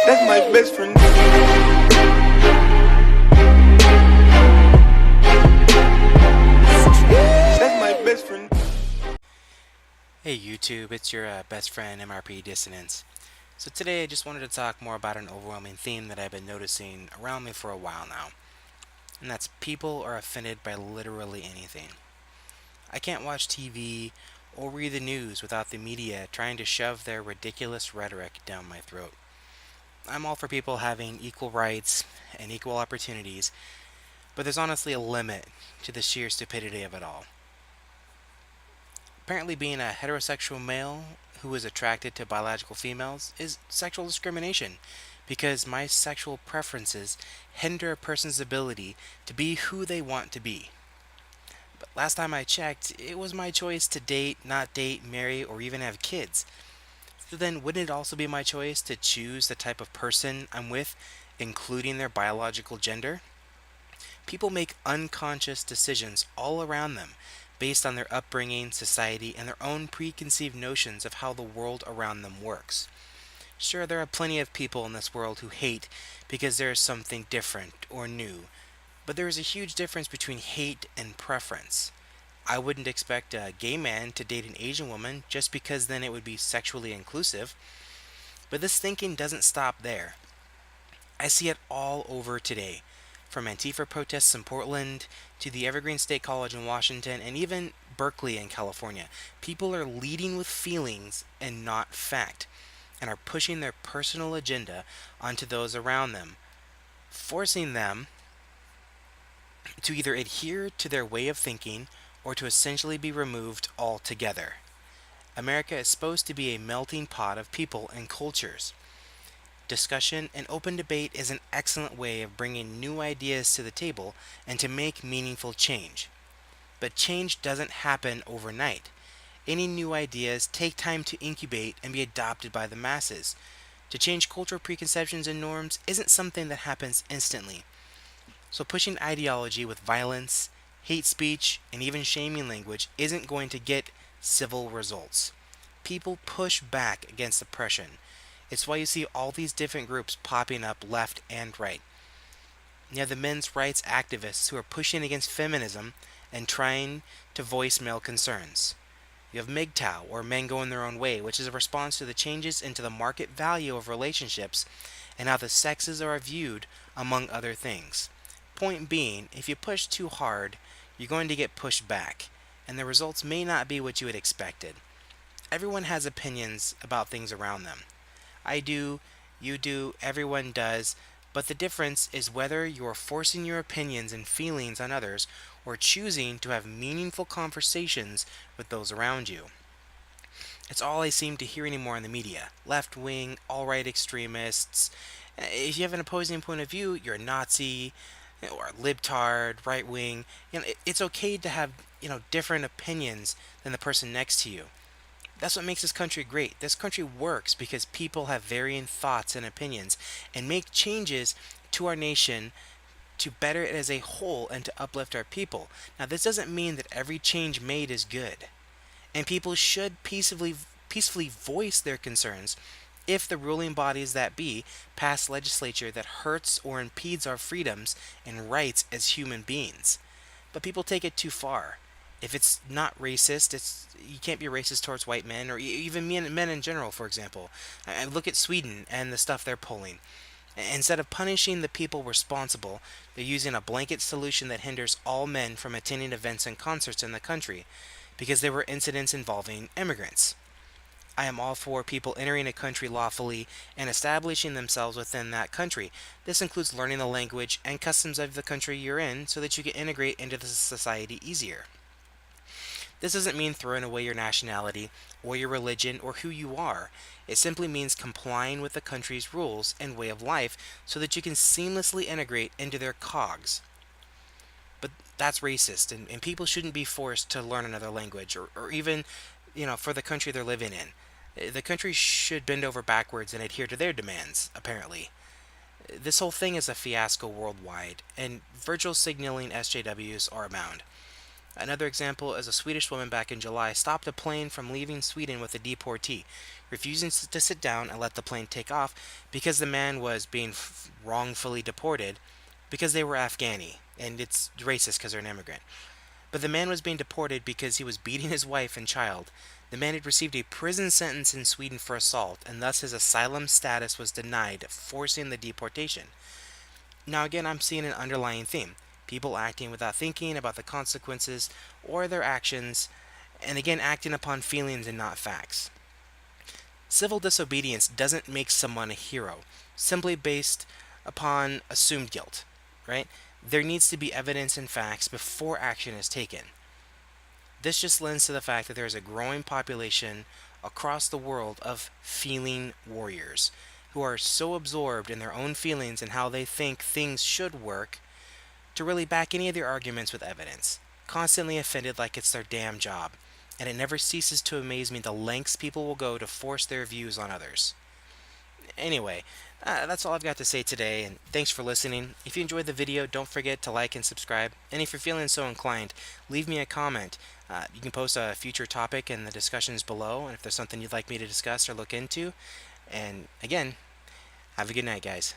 That's my best friend. That's my best friend. Hey YouTube, it's your best friend MRP Dissonance. So today I just wanted to talk more about an overwhelming theme that I've been noticing around me for a while now, and that's people are offended by literally anything. I can't watch TV or read the news without the media trying to shove their ridiculous rhetoric down my throat. I'm all for people having equal rights and equal opportunities, but there's honestly a limit to the sheer stupidity of it all. Apparently, being a heterosexual male who is attracted to biological females is sexual discrimination because my sexual preferences hinder a person's ability to be who they want to be. But last time I checked, it was my choice to date, not date, marry, or even have kids. So then, wouldn't it also be my choice to choose the type of person I'm with, including their biological gender? People make unconscious decisions all around them based on their upbringing, society, and their own preconceived notions of how the world around them works. Sure, there are plenty of people in this world who hate because there is something different or new, but there is a huge difference between hate and preference. I wouldn't expect a gay man to date an Asian woman just because then it would be sexually inclusive, but this thinking doesn't stop there. I see it all over today, from Antifa protests in Portland to the Evergreen State College in Washington and even Berkeley in California. People are leading with feelings and not fact, and are pushing their personal agenda onto those around them, forcing them to either adhere to their way of thinking or to essentially be removed altogether. America is supposed to be a melting pot of people and cultures. Discussion and open debate is an excellent way of bringing new ideas to the table and to make meaningful change. But change doesn't happen overnight. Any new ideas take time to incubate and be adopted by the masses. To change cultural preconceptions and norms isn't something that happens instantly. So pushing ideology with violence, hate speech, and even shaming language isn't going to get civil results. People push back against oppression. It's why you see all these different groups popping up left and right. You have the men's rights activists who are pushing against feminism and trying to voice male concerns. You have MGTOW, or men going their own way, which is a response to the changes into the market value of relationships and how the sexes are viewed, among other things. Point being, if you push too hard, you're going to get pushed back, and the results may not be what you had expected. Everyone has opinions about things around them. I do, you do, everyone does, but the difference is whether you're forcing your opinions and feelings on others or choosing to have meaningful conversations with those around you. It's all I seem to hear anymore in the media. Left wing, alt right extremists. If you have an opposing point of view, you're a Nazi or a libtard, right wing. It's okay to have, different opinions than the person next to you. That's what makes this country great. This country works because people have varying thoughts and opinions and make changes to our nation to better it as a whole and to uplift our people. Now, this doesn't mean that every change made is good, and people should peacefully voice their concerns if the ruling bodies that be pass legislature that hurts or impedes our freedoms and rights as human beings. But people take it too far. If it's not racist, you can't be racist towards white men or even men in general. For example, I look at Sweden and the stuff they're pulling. Instead of punishing the people responsible, they're using a blanket solution that hinders all men from attending events and concerts in the country because there were incidents involving immigrants. I am all for people entering a country lawfully and establishing themselves within that country. This includes learning the language and customs of the country you're in so that you can integrate into the society easier. This doesn't mean throwing away your nationality or your religion or who you are. It simply means complying with the country's rules and way of life so that you can seamlessly integrate into their cogs. But that's racist, and people shouldn't be forced to learn another language or even, for the country they're living in. The country should bend over backwards and adhere to their demands, apparently. This whole thing is a fiasco worldwide, and virtual signaling SJWs are abound. Another example is a Swedish woman back in July stopped a plane from leaving Sweden with a deportee, refusing to sit down and let the plane take off because the man was being wrongfully deported because they were Afghani, and it's racist because they're an immigrant. But the man was being deported because he was beating his wife and child. The man had received a prison sentence in Sweden for assault, and thus his asylum status was denied, forcing the deportation. Now, again, I'm seeing an underlying theme: people acting without thinking about the consequences or their actions, and again, acting upon feelings and not facts. Civil disobedience doesn't make someone a hero, simply based upon assumed guilt, right? There needs to be evidence and facts before action is taken. This just lends to the fact that there is a growing population across the world of feeling warriors who are so absorbed in their own feelings and how they think things should work to really back any of their arguments with evidence, constantly offended like it's their damn job. And it never ceases to amaze me the lengths people will go to force their views on others. Anyway, that's all I've got to say today, and thanks for listening. If you enjoyed the video, don't forget to like and subscribe. And if you're feeling so inclined, leave me a comment. You can post a future topic in the discussions below, and if there's something you'd like me to discuss or look into. And again, have a good night, guys.